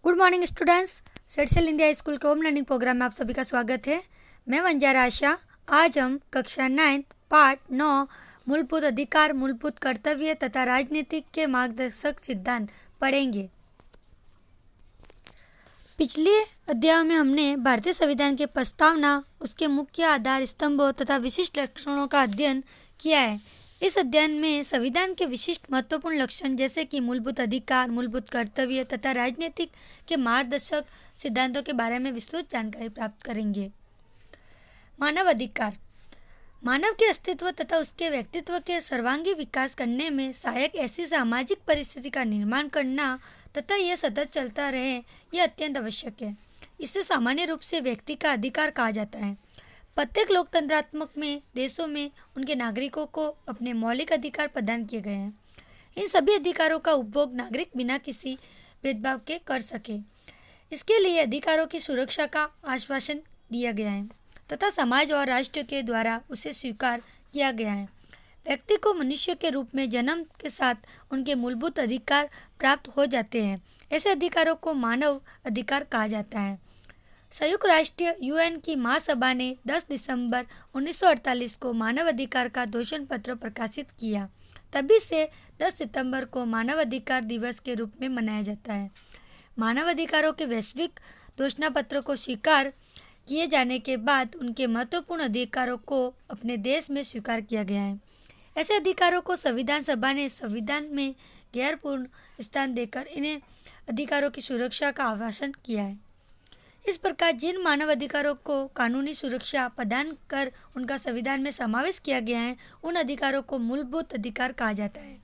Good morning students. सेडसेल India school के home learning programme में आप सभी का स्वागत है। मैं वंजारा आशा। आज हम कक्षा 9 पाठ 9 मूलभूत अधिकार, मूलभूत कर्तव्य तथा राजनीतिक के मार्गदर्शक सिद्धांत पढ़ेंगे। पिछले अध्याय में हमने भारतीय संविधान के प्रस्तावना, उसके मुख्य आधार स्तंभों तथा विशिष्ट लक्षणों का अध्ययन किया है। इस अध्ययन में संविधान के विशिष्ट महत्वपूर्ण लक्षण जैसे कि मूलभूत अधिकार, मूलभूत कर्तव्य तथा राजनीतिक के मार्गदर्शक सिद्धांतों के बारे में विस्तृत जानकारी प्राप्त करेंगे। मानव अधिकार मानव के अस्तित्व तथा उसके व्यक्तित्व के सर्वांगीण विकास करने में सहायक ऐसी सामाजिक परिस्थिति का निर्माण करना तथा यह सतत चलता रहे, यह अत्यंत आवश्यक है। इसे सामान्य रूप से व्यक्ति का अधिकार कहा जाता है। प्रत्येक लोकतंत्रात्मक में देशों में उनके नागरिकों को अपने मौलिक अधिकार प्रदान किए गए हैं। इन सभी अधिकारों का उपभोग नागरिक बिना किसी भेदभाव के कर सके, इसके लिए अधिकारों की सुरक्षा का आश्वासन दिया गया है तथा समाज और राष्ट्र के द्वारा उसे स्वीकार किया गया है। व्यक्ति को मनुष्य के रूप में जन्म के साथ उनके मूलभूत अधिकार प्राप्त हो जाते हैं। ऐसे अधिकारों को मानव अधिकार कहा जाता है। संयुक्त राष्ट्र यूएन की महासभा ने 10 दिसंबर 1948 को मानव अधिकार का घोषणा पत्र प्रकाशित किया। तभी से 10 सितंबर को मानव अधिकार दिवस के रूप में मनाया जाता है। मानव अधिकारों के वैश्विक घोषणा पत्र को स्वीकार किए जाने के बाद उनके महत्वपूर्ण अधिकारों को अपने देश में स्वीकार किया गया है। ऐसे अधिकारों को संविधान सभा ने संविधान में गैरपूर्ण स्थान देकर इन्हें अधिकारों की सुरक्षा का आश्वासन किया है। इस प्रकार जिन मानव अधिकारों को कानूनी सुरक्षा प्रदान कर उनका संविधान में समावेश किया गया है, उन अधिकारों को मूलभूत अधिकार कहा जाता है।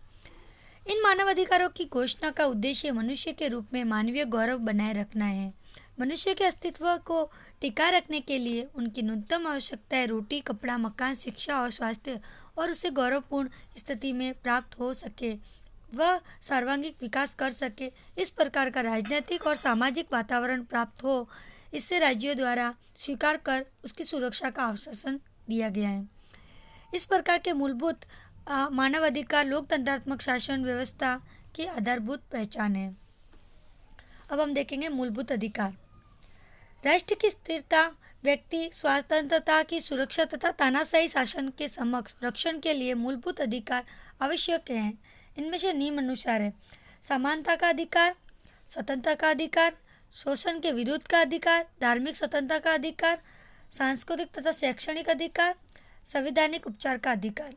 इन मानव अधिकारों की घोषणा का उद्देश्य मनुष्य के रूप में मानवीय गौरव बनाए रखना है। मनुष्य के अस्तित्व को टिकाए रखने के लिए उनकी न्यूनतम आवश्यकताएं रोटी, कपड़ा, मकान, शिक्षा और स्वास्थ्य और उसे गौरवपूर्ण स्थिति में प्राप्त हो सके, वह सर्वांगीण विकास कर सके, इस प्रकार का राजनीतिक और सामाजिक वातावरण प्राप्त हो, इससे राज्यों द्वारा स्वीकार कर उसकी सुरक्षा का आश्वासन दिया गया है। इस प्रकार के मूलभूत मानव अधिकार लोकतंत्रात्मक शासन व्यवस्था की आधारभूत पहचान है। अब हम देखेंगे मूलभूत अधिकार। राष्ट्र की स्थिरता, व्यक्ति स्वतंत्रता की सुरक्षा तथा तानाशाही शासन के समक्ष रक्षण के लिए मूलभूत अधिकार आवश्यक हैं। इनमें से निम्नानुसार है: समानता का अधिकार, स्वतंत्रता का अधिकार, शोषण के विरुद्ध का अधिकार, धार्मिक स्वतंत्रता का अधिकार, सांस्कृतिक तथा शैक्षणिक अधिकार, संवैधानिक उपचार का अधिकार।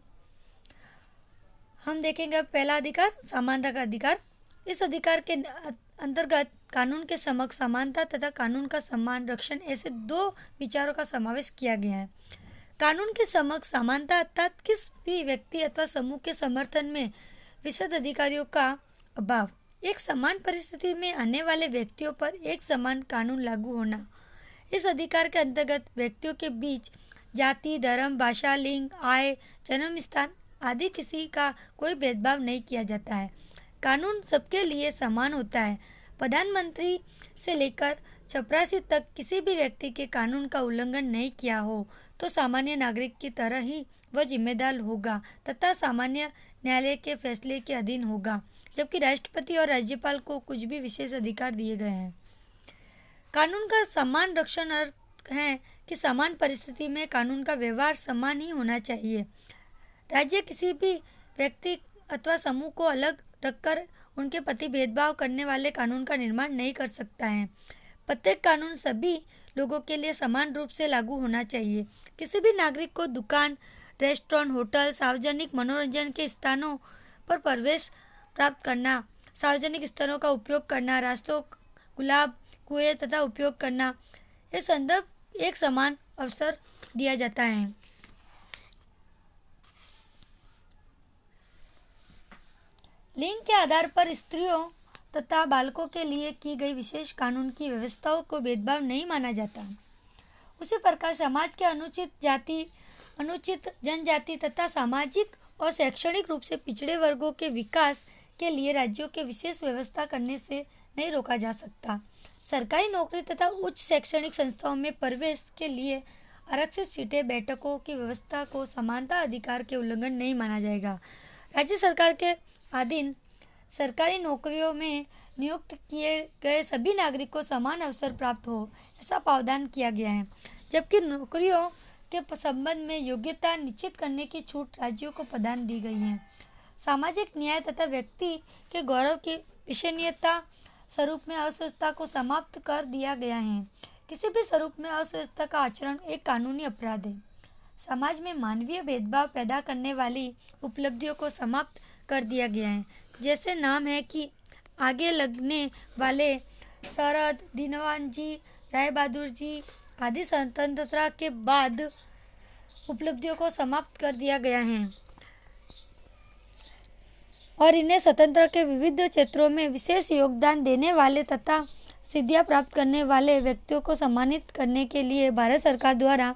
हम देखेंगे अब पहला अधिकार, समानता का अधिकार। इस अधिकार के अंतर्गत कानून के समक्ष समानता तथा कानून का सम्मान, रक्षण ऐसे दो विचारों का समावेश किया गया है। कानून के समक्ष समानता अर्थात किसी भी व्यक्ति अथवा समूह के समर्थन में विशेष अधिकारियों का अभाव, एक समान परिस्थिति में आने वाले व्यक्तियों पर एक समान कानून लागू होना। इस अधिकार के अंतर्गत व्यक्तियों के बीच जाति, धर्म, भाषा, लिंग, आय, जन्म स्थान आदि किसी का कोई भेदभाव नहीं किया जाता है। कानून सबके लिए समान होता है। प्रधानमंत्री से लेकर चपरासी तक किसी भी व्यक्ति के कानून का उल्लंघन नहीं किया हो तो सामान्य नागरिक की तरह ही वह जिम्मेदार होगा तथा सामान्य न्यायालय के फैसले के अधीन होगा, जबकि राष्ट्रपति और राज्यपाल को कुछ भी विशेष अधिकार दिए गए हैं। कानून का समान रक्षण अर्थ है कि समान परिस्थिति में कानून का व्यवहार समान ही होना चाहिए। राज्य किसी भी व्यक्ति अथवा समूह को अलग रखकर उनके प्रति भेदभाव करने वाले कानून का निर्माण नहीं कर सकता है। प्रत्येक कानून सभी लोगों के लिए समान रूप से लागू होना चाहिए। किसी भी नागरिक को दुकान, रेस्टोरेंट, होटल, सार्वजनिक मनोरंजन के स्थानों पर प्रवेश प्राप्त करना, सार्वजनिक स्थलों का उपयोग करना, रास्तों, गुलाब, कुएं तथा उपयोग करना, ये संदर्भ एक समान अवसर दिया जाता है। लिंग के आधार पर स्त्रियों तथा बालकों के लिए की गई विशेष कानून की व्यवस्थाओं को भेदभाव नहीं माना जाता। उसी प्रकार समाज के अनुचित जाति, अनुचित जनजाति तथा सामाजिक और शैक्षणिक रूप से पिछड़े वर्गों के विकास के लिए राज्यों के विशेष व्यवस्था करने से नहीं रोका जा सकता। सरकारी नौकरी तथा उच्च शैक्षणिक संस्थाओं में प्रवेश के लिए आरक्षित सीटें, बैठकों की व्यवस्था को समानता अधिकार के उल्लंघन नहीं माना जाएगा। राज्य सरकार के अधीन सरकारी नौकरियों में नियुक्त किए गए सभी नागरिक को समान अवसर प्राप्त हो, ऐसा प्रावधान किया गया है। जबकि नौकरियों के संबंध में योग्यता निश्चित करने की छूट राज्यों को प्रदान दी गई है। सामाजिक न्याय तथा व्यक्ति के गौरव की विश्वसनीयता स्वरूप में अस्वस्थता को समाप्त कर दिया गया है। किसी भी स्वरूप में अस्वस्थता का आचरण एक कानूनी अपराध है। समाज में मानवीय भेदभाव पैदा करने वाली उपलब्धियों को समाप्त कर दिया गया है। जैसे नाम है कि आगे लगने वाले शरद, दीनवान जी, राय बहादुर जी आदि स्वतंत्रता के बाद उपलब्धियों को समाप्त कर दिया गया है और इन्हें स्वतंत्रता के विविध क्षेत्रों में विशेष योगदान देने वाले तथा सिद्धियां प्राप्त करने वाले व्यक्तियों को सम्मानित करने के लिए भारत सरकार द्वारा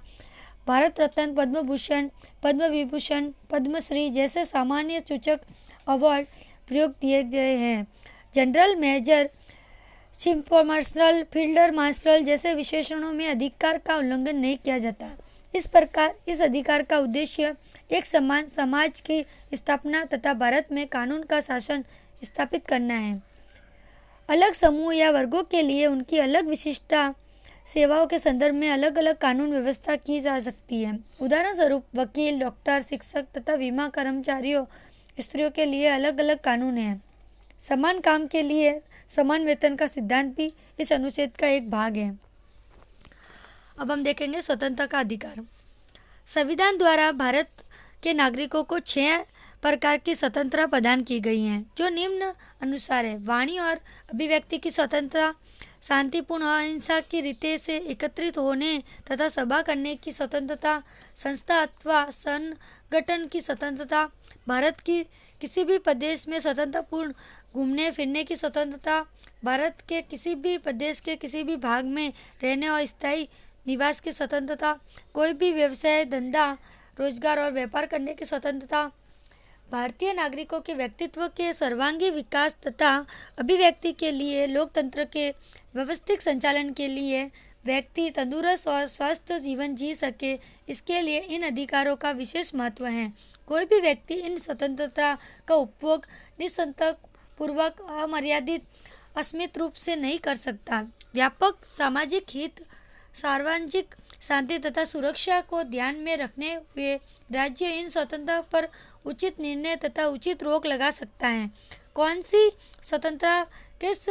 भारत रत्न, पद्म भूषण, पद्म विभूषण, पद्मश्री जैसे सामान्य सूचक अवार्ड प्रयोग दिए गए हैं। जनरल मेजर, सिंह फील्ड मार्शल जैसे विशेषणों में अधिकार का उल्लंघन नहीं किया जाता। इस प्रकार इस अधिकार का उद्देश्य एक समान समाज की स्थापना तथा भारत में कानून का शासन स्थापित करना है। अलग समूह या वर्गों के लिए उनकी अलग विशिष्टता सेवाओं के संदर्भ में अलग अलग कानून व्यवस्था की जा सकती है। उदाहरण स्वरूप वकील, डॉक्टर, शिक्षक तथा बीमा कर्मचारियों, स्त्रियों के लिए अलग अलग कानून हैं। समान काम के लिए समान वेतन का सिद्धांत भी इस अनुच्छेद का एक भाग है। अब हम देखेंगे स्वतंत्रता का अधिकार। संविधान द्वारा भारत के नागरिकों को 6 प्रकार की स्वतंत्रता प्रदान की गई हैं, जो निम्न अनुसार है। वाणी और अभिव्यक्ति की स्वतंत्रता, शांतिपूर्ण और अहिंसा की रीति से एकत्रित होने तथा सभा करने की स्वतंत्रता, संस्था अथवा संगठन की स्वतंत्रता, भारत की किसी भी प्रदेश में स्वतंत्रपूर्ण घूमने फिरने की स्वतंत्रता, भारत के किसी भी प्रदेश के किसी भी भाग में रहने और स्थायी निवास की स्वतंत्रता, कोई भी व्यवसाय, धंधा, रोजगार और व्यापार करने की स्वतंत्रता, भारतीय नागरिकों के व्यक्तित्व के सर्वांगीण विकास तथा अभिव्यक्ति के लिए लोकतंत्र के व्यवस्थित संचालन के लिए व्यक्ति तंदुरुस्त और स्वस्थ जीवन जी सके, इसके लिए इन अधिकारों का विशेष महत्व है। कोई भी व्यक्ति इन स्वतंत्रता का उपभोग निस्संकोच पूर्वक अमर्यादित असीमित रूप से नहीं कर सकता। व्यापक सामाजिक हित, सार्वजनिक शांति तथा सुरक्षा को ध्यान में रखने हुए राज्य इन स्वतंत्रता पर उचित निर्णय तथा उचित रोक लगा सकता है। कौन सी स्वतंत्रता किस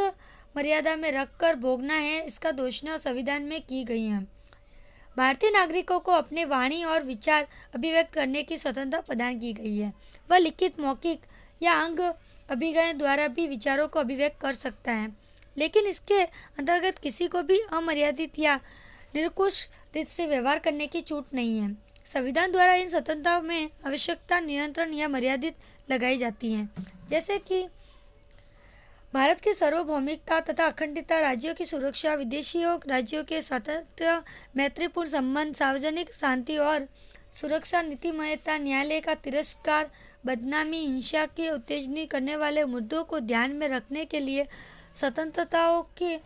मर्यादा में रखकर भोगना है, इसका घोषणा संविधान में की गई है। भारतीय नागरिकों को अपने वाणी और विचार अभिव्यक्त करने की स्वतंत्रता प्रदान की गई है। वह लिखित, मौखिक या अंग अभिव्यक्ति द्वारा भी विचारों को अभिव्यक्त कर सकता है, लेकिन इसके अंतर्गत किसी को भी अमर्यादित या निरंकुश रीत से व्यवहार करने की छूट नहीं है। संविधान द्वारा इन स्वतंत्रता में आवश्यकता, नियंत्रण या मर्यादित लगाई जाती हैं, जैसे कि भारत की सार्वभौमिकता तथा अखंडता, राज्यों की सुरक्षा, विदेशियों राज्यों के साथ मैत्रीपूर्ण संबंध, सार्वजनिक शांति और सुरक्षा, नीतिमयता, न्यायालय का तिरस्कार, बदनामी, हिंसा के उत्तेजनी करने वाले मुद्दों को ध्यान में रखने के लिए स्वतंत्रताओं के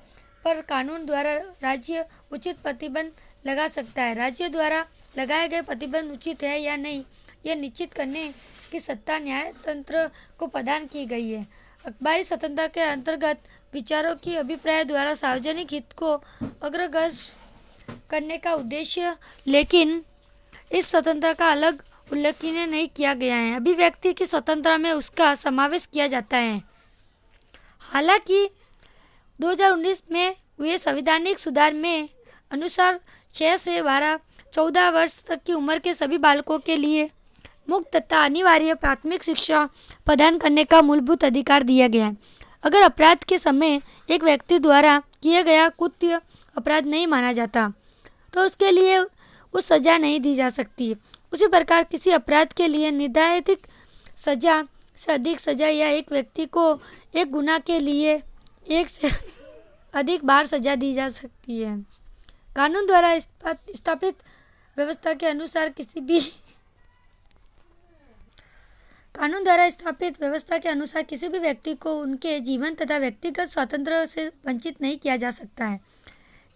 पर कानून द्वारा राज्य उचित प्रतिबंध लगा सकता है। राज्य द्वारा लगाए गए प्रतिबंध उचित है या नहीं, यह निश्चित करने की सत्ता न्यायतंत्र को प्रदान की गई है। अखबारी स्वतंत्रता के अंतर्गत विचारों की अभिप्राय द्वारा सार्वजनिक हित को अग्रगण्य करने का उद्देश्य, लेकिन इस स्वतंत्रता का अलग उल्लेखनीय नहीं किया गया है। अभिव्यक्ति की स्वतंत्रता में उसका समावेश किया जाता है। हालांकि 2019 में हुए संवैधानिक सुधार में अनुसार 6 से 14 वर्ष तक की उम्र के सभी बालकों के लिए मुक्त तथा अनिवार्य प्राथमिक शिक्षा प्रदान करने का मूलभूत अधिकार दिया गया है। अगर अपराध के समय एक व्यक्ति द्वारा किया गया कृत्य अपराध नहीं माना जाता तो उसके लिए उस सजा नहीं दी जा सकती। उसी प्रकार किसी अपराध के लिए निर्धारित सजा से अधिक सजा या एक व्यक्ति को एक गुनाह के लिए एक से अधिक बार सजा दी जा सकती है। कानून द्वारा स्थापित व्यवस्था के अनुसार किसी भी व्यक्ति को उनके जीवन तथा व्यक्तिगत स्वातंत्र्य से वंचित नहीं किया जा सकता है।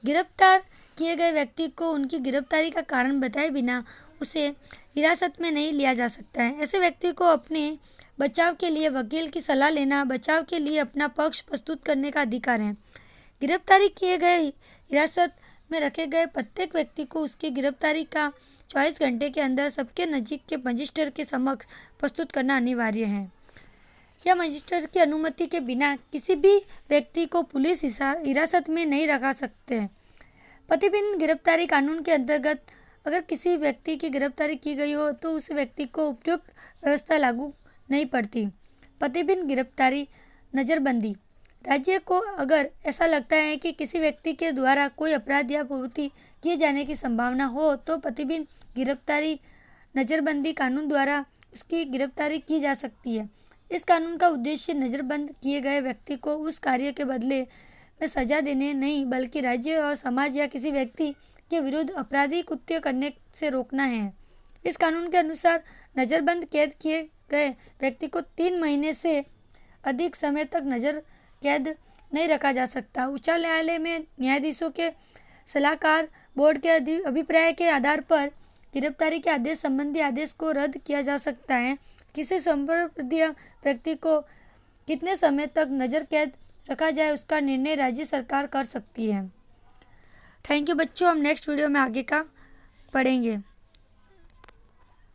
गिरफ्तार किए गए व्यक्ति को उनकी गिरफ्तारी का कारण बताए बिना उसे हिरासत में नहीं लिया जा सकता है। ऐसे व्यक्ति को अपने बचाव के लिए वकील की सलाह लेना, बचाव के लिए अपना पक्ष प्रस्तुत करने का अधिकार है। गिरफ्तारी किए गए हिरासत में रखे गए प्रत्येक व्यक्ति को उसकी गिरफ्तारी का 24 घंटे के अंदर सबके नज़दीक के मजिस्ट्रेट के समक्ष प्रस्तुत करना अनिवार्य है। या मजिस्ट्रेट की अनुमति के बिना किसी भी व्यक्ति को पुलिस हिरासत में नहीं रखा सकते। प्रतिबंध गिरफ्तारी कानून के अंतर्गत अगर किसी व्यक्ति की गिरफ्तारी की गई हो तो उस व्यक्ति को उपयुक्त व्यवस्था लागू नहीं पड़ती। प्रतिबंध गिरफ्तारी नज़रबंदी। राज्य को अगर ऐसा लगता है कि किसी व्यक्ति के द्वारा कोई अपराध या प्रवृत्ति किए जाने की संभावना हो तो प्रतिबंध गिरफ्तारी नज़रबंदी कानून द्वारा उसकी गिरफ्तारी की जा सकती है। इस कानून का उद्देश्य नज़रबंद किए गए व्यक्ति को उस कार्य के बदले में सजा देने नहीं बल्कि राज्य और समाज या किसी व्यक्ति के विरुद्ध आपराधिक कृत्य करने से रोकना है। इस कानून के अनुसार नज़रबंद कैद किए गए व्यक्ति को 3 महीने से अधिक समय तक नज़र कैद नहीं रखा जा सकता। उच्च न्यायालय में न्यायाधीशों के सलाहकार बोर्ड के अभिप्राय के आधार पर गिरफ्तारी के आदेश संबंधी आदेश को रद्द किया जा सकता है। किसी संप्रदाय व्यक्ति को कितने समय तक नज़र कैद रखा जाए उसका निर्णय राज्य सरकार कर सकती है। थैंक यू बच्चों, हम नेक्स्ट वीडियो में आगे का पढ़ेंगे।